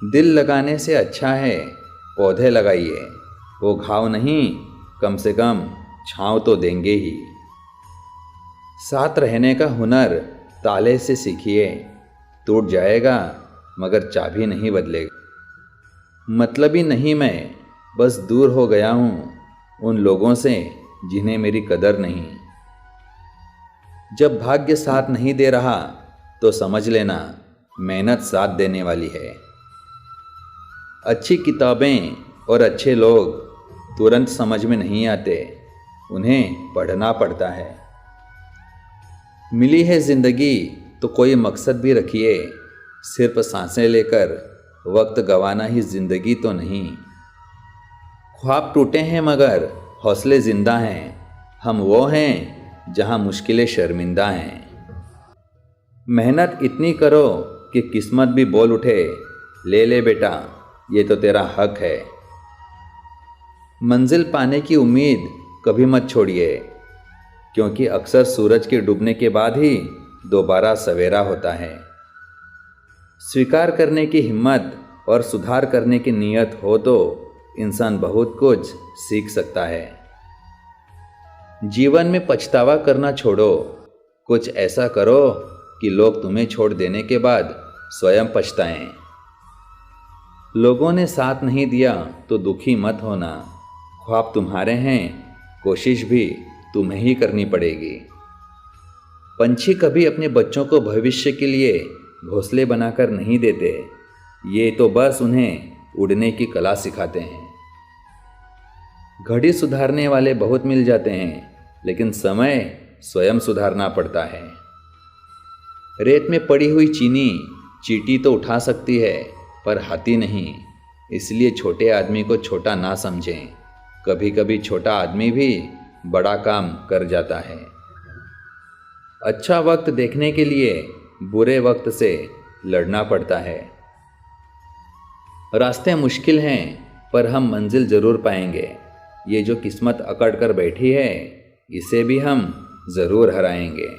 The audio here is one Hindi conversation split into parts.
दिल लगाने से अच्छा है पौधे लगाइए, वो घाव नहीं कम से कम छाँव तो देंगे ही। साथ रहने का हुनर ताले से सीखिए, टूट जाएगा मगर चाबी नहीं बदलेगा। मतलबी नहीं मैं, बस दूर हो गया हूँ उन लोगों से जिन्हें मेरी कदर नहीं। जब भाग्य साथ नहीं दे रहा तो समझ लेना मेहनत साथ देने वाली है। अच्छी किताबें और अच्छे लोग तुरंत समझ में नहीं आते, उन्हें पढ़ना पड़ता है। मिली है ज़िंदगी तो कोई मकसद भी रखिए, सिर्फ सांसें लेकर वक्त गंवाना ही ज़िंदगी तो नहीं। ख्वाब टूटे हैं मगर हौसले ज़िंदा हैं, हम वो हैं जहां मुश्किलें शर्मिंदा हैं। मेहनत इतनी करो कि किस्मत भी बोल उठे, ले ले बेटा ये तो तेरा हक है। मंजिल पाने की उम्मीद कभी मत छोड़िए, क्योंकि अक्सर सूरज के डूबने के बाद ही दोबारा सवेरा होता है। स्वीकार करने की हिम्मत और सुधार करने की नीयत हो तो इंसान बहुत कुछ सीख सकता है। जीवन में पछतावा करना छोड़ो, कुछ ऐसा करो कि लोग तुम्हें छोड़ देने के बाद स्वयं पछताएं। लोगों ने साथ नहीं दिया तो दुखी मत होना, ख्वाब तुम्हारे हैं, कोशिश भी तुम्हें ही करनी पड़ेगी। पंछी कभी अपने बच्चों को भविष्य के लिए घोंसले बनाकर नहीं देते, ये तो बस उन्हें उड़ने की कला सिखाते हैं। घड़ी सुधारने वाले बहुत मिल जाते हैं, लेकिन समय स्वयं सुधारना पड़ता है। रेत में पड़ी हुई चीनी चींटी तो उठा सकती है पर हाथी नहीं, इसलिए छोटे आदमी को छोटा ना समझें, कभी कभी छोटा आदमी भी बड़ा काम कर जाता है। अच्छा वक्त देखने के लिए बुरे वक्त से लड़ना पड़ता है। रास्ते मुश्किल हैं पर हम मंजिल ज़रूर पाएंगे, ये जो किस्मत अकड़ कर बैठी है इसे भी हम ज़रूर हराएंगे।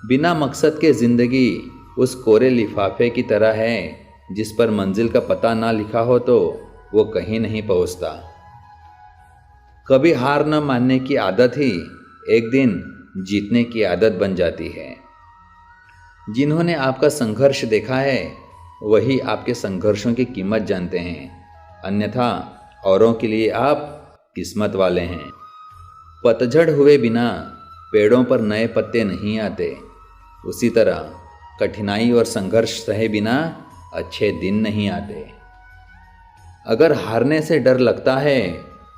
बिना मकसद के ज़िंदगी उस कोरे लिफाफे की तरह है जिस पर मंजिल का पता ना लिखा हो तो वो कहीं नहीं पहुंचता। कभी हार न मानने की आदत ही एक दिन जीतने की आदत बन जाती है। जिन्होंने आपका संघर्ष देखा है वही आपके संघर्षों की कीमत जानते हैं, अन्यथा औरों के लिए आप किस्मत वाले हैं। पतझड़ हुए बिना पेड़ों पर नए पत्ते नहीं आते, उसी तरह कठिनाई और संघर्ष सहे बिना अच्छे दिन नहीं आते। अगर हारने से डर लगता है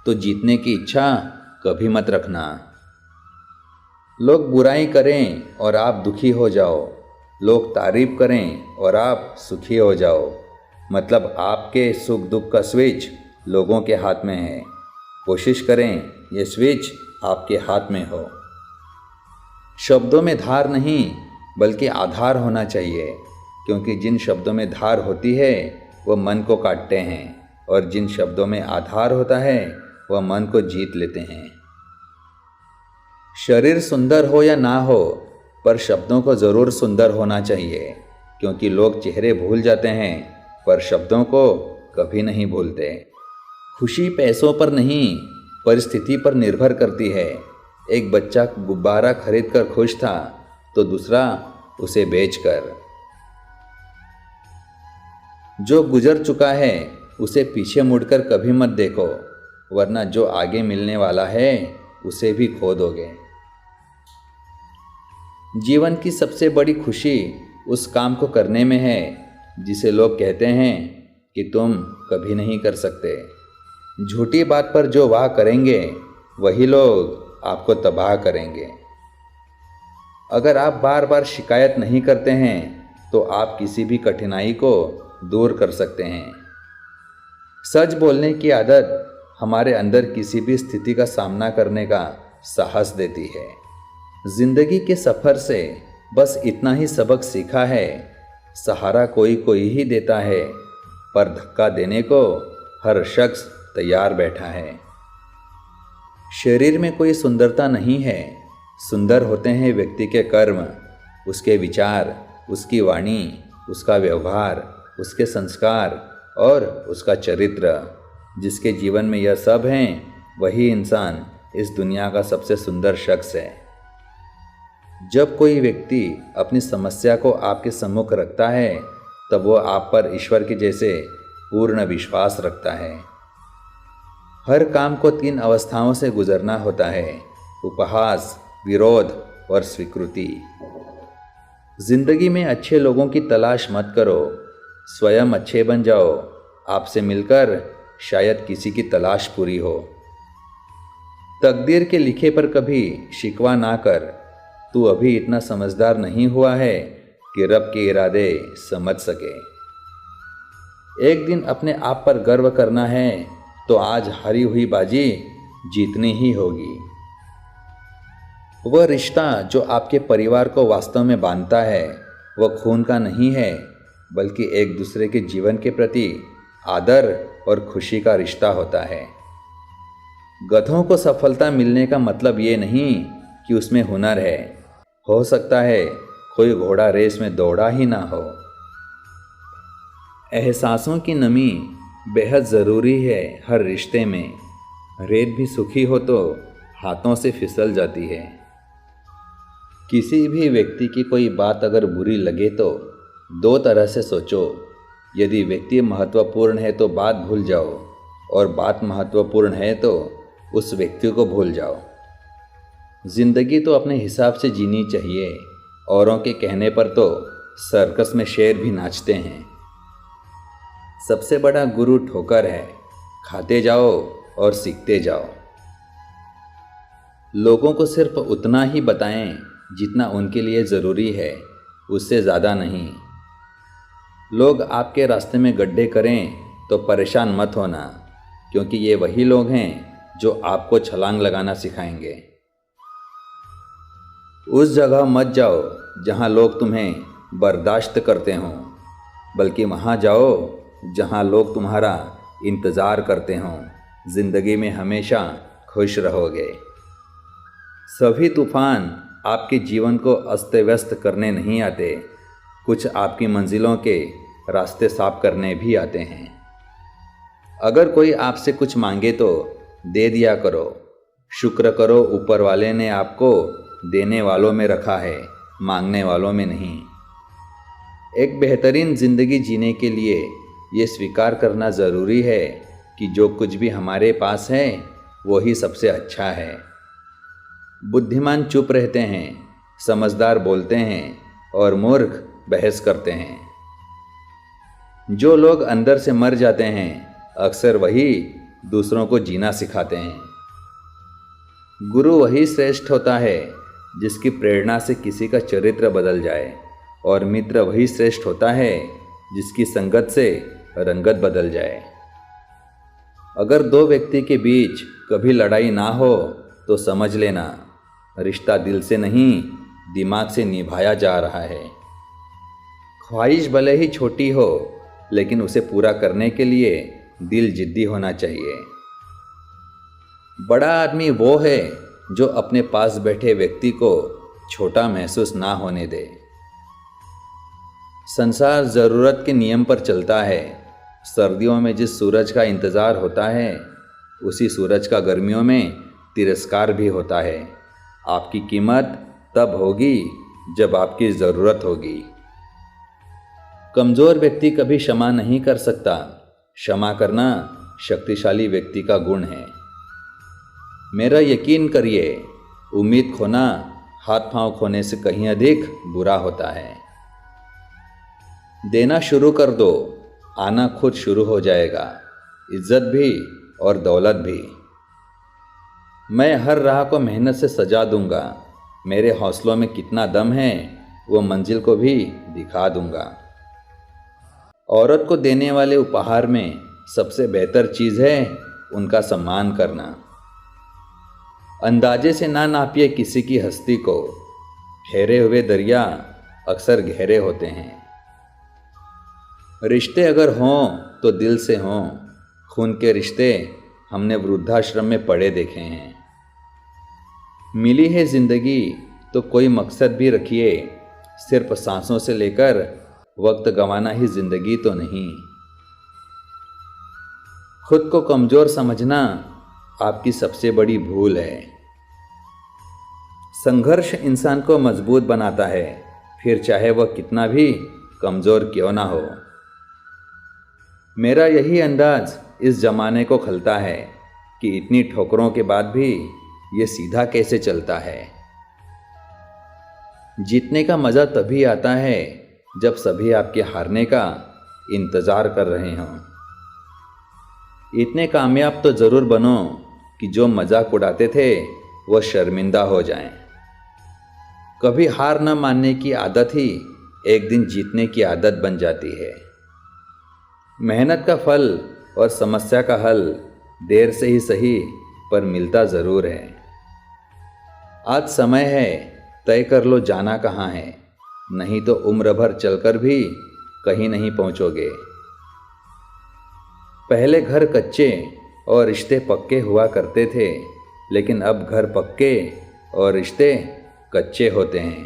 तो जीतने की इच्छा कभी मत रखना। लोग बुराई करें और आप दुखी हो जाओ, लोग तारीफ करें और आप सुखी हो जाओ, मतलब आपके सुख दुख का स्विच लोगों के हाथ में है। कोशिश करें ये स्विच आपके हाथ में हो। शब्दों में धार नहीं बल्कि आधार होना चाहिए, क्योंकि जिन शब्दों में धार होती है वह मन को काटते हैं और जिन शब्दों में आधार होता है वह मन को जीत लेते हैं। शरीर सुंदर हो या ना हो पर शब्दों को ज़रूर सुंदर होना चाहिए, क्योंकि लोग चेहरे भूल जाते हैं पर शब्दों को कभी नहीं भूलते। खुशी पैसों पर नहीं परिस्थिति पर निर्भर करती है। एक बच्चा गुब्बारा खरीद कर खुश था तो दूसरा उसे बेचकर। जो गुजर चुका है उसे पीछे मुड़कर कभी मत देखो, वरना जो आगे मिलने वाला है उसे भी खो दोगे। जीवन की सबसे बड़ी खुशी उस काम को करने में है जिसे लोग कहते हैं कि तुम कभी नहीं कर सकते। झूठी बात पर जो वाह करेंगे वही लोग आपको तबाह करेंगे। अगर आप बार बार शिकायत नहीं करते हैं तो आप किसी भी कठिनाई को दूर कर सकते हैं। सच बोलने की आदत हमारे अंदर किसी भी स्थिति का सामना करने का साहस देती है। जिंदगी के सफ़र से बस इतना ही सबक सीखा है, सहारा कोई कोई ही देता है, पर धक्का देने को हर शख्स तैयार बैठा है। शरीर में कोई सुंदरता नहीं है, सुंदर होते हैं व्यक्ति के कर्म, उसके विचार, उसकी वाणी, उसका व्यवहार, उसके संस्कार और उसका चरित्र। जिसके जीवन में यह सब हैं, वही इंसान इस दुनिया का सबसे सुंदर शख्स है। जब कोई व्यक्ति अपनी समस्या को आपके सम्मुख रखता है, तब वो आप पर ईश्वर के जैसे पूर्ण विश्वास रखता है। हर काम को 3 अवस्थाओं से गुजरना होता है: उपहास, विरोध और स्वीकृति। जिंदगी में अच्छे लोगों की तलाश मत करो, स्वयं अच्छे बन जाओ। आपसे मिलकर शायद किसी की तलाश पूरी हो। तकदीर के लिखे पर कभी शिकवा ना कर। तू अभी इतना समझदार नहीं हुआ है कि रब के इरादे समझ सके। एक दिन अपने आप पर गर्व करना है तो आज हारी हुई बाजी जीतनी ही होगी। वह रिश्ता जो आपके परिवार को वास्तव में बांधता है, वह खून का नहीं है, बल्कि एक दूसरे के जीवन के प्रति आदर और खुशी का रिश्ता होता है। गधों को सफलता मिलने का मतलब ये नहीं कि उसमें हुनर है। हो सकता है कोई घोड़ा रेस में दौड़ा ही ना हो। एहसासों की नमी बेहद ज़रूरी है हर रिश्ते में। रेत भी सूखी हो तो हाथों से फिसल जाती है। किसी भी व्यक्ति की कोई बात अगर बुरी लगे तो 2 तरह से सोचो। यदि व्यक्ति महत्वपूर्ण है तो बात भूल जाओ, और बात महत्वपूर्ण है तो उस व्यक्ति को भूल जाओ। जिंदगी तो अपने हिसाब से जीनी चाहिए। औरों के कहने पर तो सर्कस में शेर भी नाचते हैं। सबसे बड़ा गुरु ठोकर है। खाते जाओ और सीखते जाओ। लोगों को सिर्फ उतना ही बताएं जितना उनके लिए ज़रूरी है, उससे ज़्यादा नहीं। लोग आपके रास्ते में गड्ढे करें तो परेशान मत होना, क्योंकि ये वही लोग हैं जो आपको छलांग लगाना सिखाएंगे। उस जगह मत जाओ जहां लोग तुम्हें बर्दाश्त करते हों, बल्कि वहां जाओ जहां लोग तुम्हारा इंतज़ार करते हों। ज़िंदगी में हमेशा खुश रहोगे। सभी तूफ़ान आपके जीवन को अस्त व्यस्त करने नहीं आते, कुछ आपकी मंजिलों के रास्ते साफ करने भी आते हैं। अगर कोई आपसे कुछ मांगे तो दे दिया करो। शुक्र करो ऊपर वाले ने आपको देने वालों में रखा है, मांगने वालों में नहीं। एक बेहतरीन ज़िंदगी जीने के लिए ये स्वीकार करना ज़रूरी है कि जो कुछ भी हमारे पास है वही सबसे अच्छा है। बुद्धिमान चुप रहते हैं, समझदार बोलते हैं और मूर्ख बहस करते हैं। जो लोग अंदर से मर जाते हैं, अक्सर वही दूसरों को जीना सिखाते हैं। गुरु वही श्रेष्ठ होता है जिसकी प्रेरणा से किसी का चरित्र बदल जाए, और मित्र वही श्रेष्ठ होता है जिसकी संगत से रंगत बदल जाए। अगर 2 व्यक्ति के बीच कभी लड़ाई ना हो तो समझ लेना रिश्ता दिल से नहीं, दिमाग से निभाया जा रहा है। ख्वाहिश भले ही छोटी हो, लेकिन उसे पूरा करने के लिए दिल जिद्दी होना चाहिए। बड़ा आदमी वो है जो अपने पास बैठे व्यक्ति को छोटा महसूस ना होने दे। संसार ज़रूरत के नियम पर चलता है। सर्दियों में जिस सूरज का इंतज़ार होता है, उसी सूरज का गर्मियों में तिरस्कार भी होता है। आपकी कीमत तब होगी जब आपकी ज़रूरत होगी। कमज़ोर व्यक्ति कभी क्षमा नहीं कर सकता। क्षमा करना शक्तिशाली व्यक्ति का गुण है। मेरा यकीन करिए, उम्मीद खोना हाथ पांव खोने से कहीं अधिक बुरा होता है। देना शुरू कर दो, आना खुद शुरू हो जाएगा, इज्जत भी और दौलत भी। मैं हर राह को मेहनत से सजा दूंगा। मेरे हौसलों में कितना दम है वो मंजिल को भी दिखा दूंगा। औरत को देने वाले उपहार में सबसे बेहतर चीज़ है उनका सम्मान करना। अंदाजे से ना नापिए किसी की हस्ती को। ठहरे हुए दरिया अक्सर गहरे होते हैं। रिश्ते अगर हों तो दिल से हों। खून के रिश्ते हमने वृद्धाश्रम में पड़े देखे हैं। मिली है ज़िंदगी तो कोई मकसद भी रखिए। सिर्फ सांसों से लेकर वक्त गंवाना ही जिंदगी तो नहीं। खुद को कमज़ोर समझना आपकी सबसे बड़ी भूल है। संघर्ष इंसान को मजबूत बनाता है, फिर चाहे वह कितना भी कमज़ोर क्यों ना हो। मेरा यही अंदाज इस ज़माने को खलता है कि इतनी ठोकरों के बाद भी ये सीधा कैसे चलता है। जीतने का मज़ा तभी आता है जब सभी आपके हारने का इंतज़ार कर रहे हों। इतने कामयाब तो ज़रूर बनो कि जो मजाक उड़ाते थे वो शर्मिंदा हो जाएं। कभी हार न मानने की आदत ही एक दिन जीतने की आदत बन जाती है। मेहनत का फल और समस्या का हल देर से ही सही पर मिलता ज़रूर है। आज समय है, तय कर लो जाना कहाँ है, नहीं तो उम्र भर चलकर भी कहीं नहीं पहुँचोगे। पहले घर कच्चे और रिश्ते पक्के हुआ करते थे, लेकिन अब घर पक्के और रिश्ते कच्चे होते हैं।